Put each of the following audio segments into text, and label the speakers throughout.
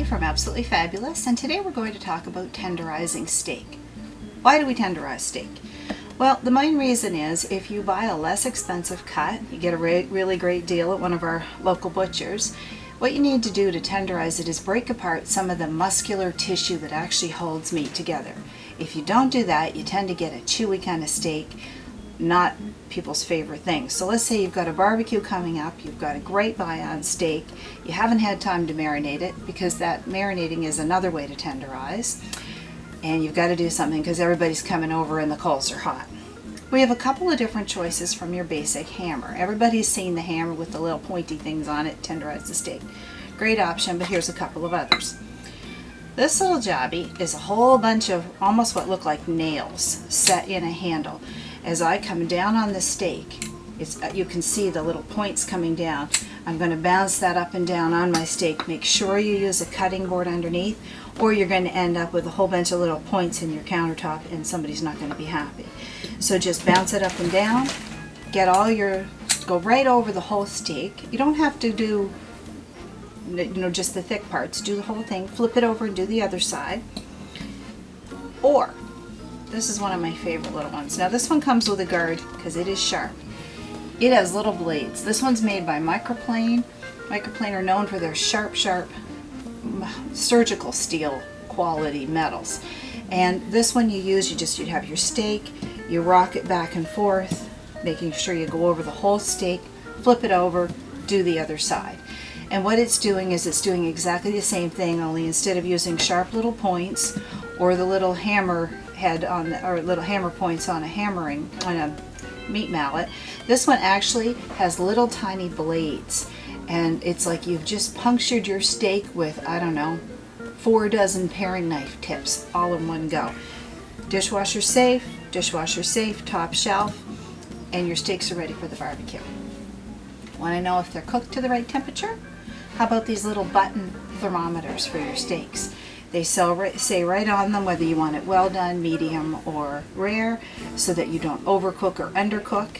Speaker 1: from Absolutely Fabulous, and today we're going to talk about tenderizing steak. Why do we tenderize steak? Well, the main reason is if you buy a less expensive cut, you get a really great deal at one of our local butchers. What you need to do to tenderize it is break apart some of the muscular tissue that actually holds meat together. If you don't do that, you tend to get a chewy kind of steak, not people's favorite thing. So let's say you've got a barbecue coming up, you've got a great buy-on steak, you haven't had time to marinate it because that marinating is another way to tenderize, and you've got to do something because everybody's coming over and the coals are hot. We have a couple of different choices from your basic hammer. Everybody's seen the hammer with the little pointy things on it, tenderize the steak. Great option, but here's a couple of others. This little jobby is a whole bunch of almost what look like nails set in a handle. As I come down on the steak, you can see the little points coming down. I'm going to bounce that up and down on my steak. Make sure you use a cutting board underneath, or you're going to end up with a whole bunch of little points in your countertop and somebody's not going to be happy. So just bounce it up and down, go right over the whole steak. You don't have to do just the thick parts. Do the whole thing, flip it over and do the other side. Or, this is one of my favorite little ones. Now this one comes with a guard because it is sharp. It has little blades. This one's made by Microplane. Microplane are known for their sharp surgical steel quality metals. And this one you'd have your steak, you rock it back and forth, making sure you go over the whole steak, flip it over, do the other side. And what it's doing is it's doing exactly the same thing, only instead of using sharp little points or the little hammer head or little hammer points on a meat mallet, this one actually has little tiny blades, and it's like you've just punctured your steak with, I don't know, 4 dozen paring knife tips all in one go. Dishwasher safe, top shelf, and your steaks are ready for the barbecue. Want to know if they're cooked to the right temperature? How about these little button thermometers for your steaks? They say right on them whether you want it well done, medium, or rare, so that you don't overcook or undercook.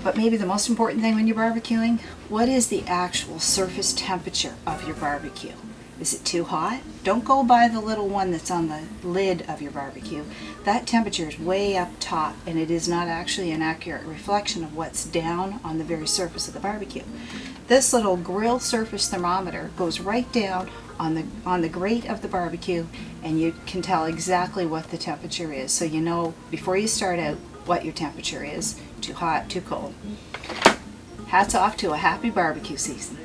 Speaker 1: But maybe the most important thing when you're barbecuing, what is the actual surface temperature of your barbecue? Is it too hot? Don't go by the little one that's on the lid of your barbecue. That temperature is way up top, and it is not actually an accurate reflection of what's down on the very surface of the barbecue. This little grill surface thermometer goes right down on the grate of the barbecue, and you can tell exactly what the temperature is, so you know before you start out what your temperature is. Too hot, too cold. Hats off to a happy barbecue season.